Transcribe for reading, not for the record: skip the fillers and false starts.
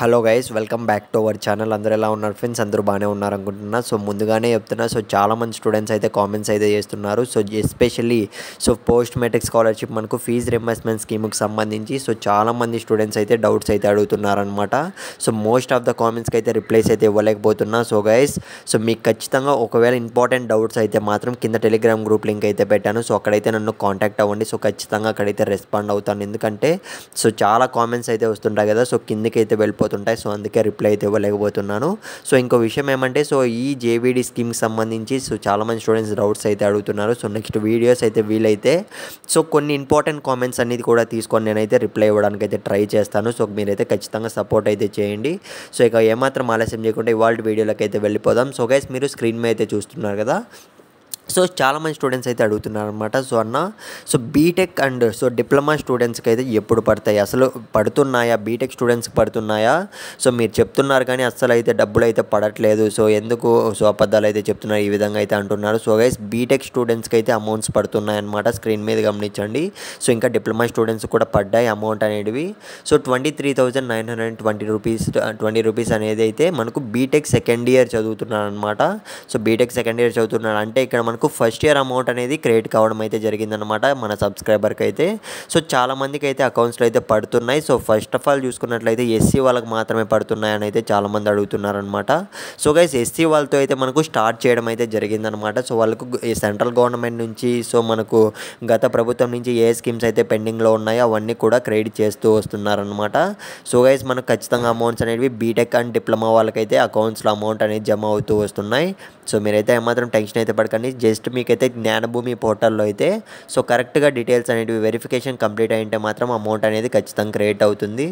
Hello guys, welcome back to our channel. అందరూ ఎలా ఉన్నారు ఫ్రెండ్స్? అందరూ బాగానే ఉన్నారు అనుకుంటున్నా. సో ముందుగానే చెప్తున్నా, సో చాలామంది స్టూడెంట్స్ అయితే కామెంట్స్ అయితే చేస్తున్నారు. So especially post matric scholarship మనకు ఫీజ్ రింబర్స్మెంట్ స్కీమ్కి సంబంధించి చాలామంది స్టూడెంట్స్ అయితే డౌట్స్ అయితే అడుగుతున్నారనమాట. సో మోస్ట్ ఆఫ్ ద కామెంట్స్కి అయితే రిప్లైస్ అయితే ఇవ్వలేకపోతున్నా. సో గైస్, మీకు ఖచ్చితంగా ఒకవేళ ఇంపార్టెంట్ డౌట్స్ అయితే మాత్రం కింద టెలిగ్రామ్ గ్రూప్ లింక్ అయితే పెట్టాను. సో అక్కడైతే నన్ను కాంటాక్ట్ అవ్వండి. సో ఖచ్చితంగా అక్కడైతే రెస్పాండ్ అవుతాను. ఎందుకంటే చాలా కామెంట్స్ అయితే వస్తుంటాయి కదా, సో కిందకి అయితే వెళ్ళిపోతుంటాయి. సో అందుకే రిప్లై అయితే ఇవ్వలేకపోతున్నాను. సో ఇంకో విషయం ఏమంటే, ఈ జేవీడీ స్కీమ్కి సంబంధించి చాలామంది స్టూడెంట్స్ డౌట్స్ అయితే అడుగుతున్నారు. సో నెక్స్ట్ వీడియోస్ అయితే వీలైతే కొన్ని ఇంపార్టెంట్ కామెంట్స్ అనేది కూడా తీసుకొని నేనైతే రిప్లై ఇవ్వడానికి అయితే ట్రై చేస్తాను. సో మీరైతే ఖచ్చితంగా సపోర్ట్ అయితే చేయండి. సో ఇక ఏమాత్రం ఆలస్యం చేయకుండా ఇవాళ వీడియోలోకి అయితే వెళ్ళిపోదాం. సో గైస్, మీరు స్క్రీన్ మీద అయితే చూస్తున్నారు కదా, చాలామంది స్టూడెంట్స్ అయితే అడుగుతున్నారనమాట. బీటెక్ అండ్ డిప్లొమా స్టూడెంట్స్కి అయితే ఎప్పుడు పడతాయి, అసలు పడుతున్నాయా, బీటెక్ స్టూడెంట్స్కి పడుతున్నాయా? మీరు చెప్తున్నారు కానీ అస్సలు అయితే డబ్బులు అయితే పడట్లేదు. ఎందుకు అబద్ధాలు అయితే చెప్తున్నారు, ఈ విధంగా అయితే అంటున్నారు. సో గైస్, బీటెక్ స్టూడెంట్స్కి అయితే అమౌంట్స్ పడుతున్నాయన్నమాట. స్క్రీన్ మీద గమనించండి. ఇంకా డిప్లొమా స్టూడెంట్స్ కూడా పడ్డాయి అమౌంట్ అనేటివి. 23,920 రూపీస్, 20 రూపీస్ అనేది అయితే మనకు బీటెక్ సెకండ్ ఇయర్ చదువుతున్నాడు అనమాట. బీటెక్ సెకండ్ ఇయర్ చదువుతున్నాడు అంటే ఇక్కడ మనకు ఫస్ట్ ఇయర్ అమౌంట్ అనేది క్రెడిట్ కావడం అయితే జరిగిందనమాట మన సబ్స్క్రైబర్కి అయితే. చాలామందికి అయితే అకౌంట్స్లో అయితే పడుతున్నాయి. ఫస్ట్ ఆఫ్ ఆల్ చూసుకున్నట్లయితే ఎస్సీ వాళ్ళకి మాత్రమే పడుతున్నాయి అని అయితే చాలామంది అడుగుతున్నారనమాట. గైస్, ఎస్సీ వాళ్ళతో అయితే మనకు స్టార్ట్ చేయడం అయితే జరిగిందనమాట. వాళ్ళకు సెంట్రల్ గవర్నమెంట్ నుంచి మనకు గత ప్రభుత్వం నుంచి ఏ స్కీమ్స్ అయితే పెండింగ్లో ఉన్నాయో అవన్నీ కూడా క్రెడిట్ చేస్తూ వస్తున్నారనమాట. గైస్, మనకు ఖచ్చితంగా అమౌంట్స్ అనేవి బీటెక్ అండ్ డిప్లొమా వాళ్ళకైతే అకౌంట్స్లో అమౌంట్ అనేది జమ అవుతూ వస్తున్నాయి. మీరైతే ఏమాత్రం టెన్షన్ అయితే పడకండి. జస్ట్ మీకైతే జ్ఞానభూమి పోర్టల్లో అయితే కరెక్ట్గా డీటెయిల్స్ అనేవి వెరిఫికేషన్ కంప్లీట్ అయ్యింటే మాత్రం అమౌంట్ అనేది ఖచ్చితంగా క్రియేట్ అవుతుంది.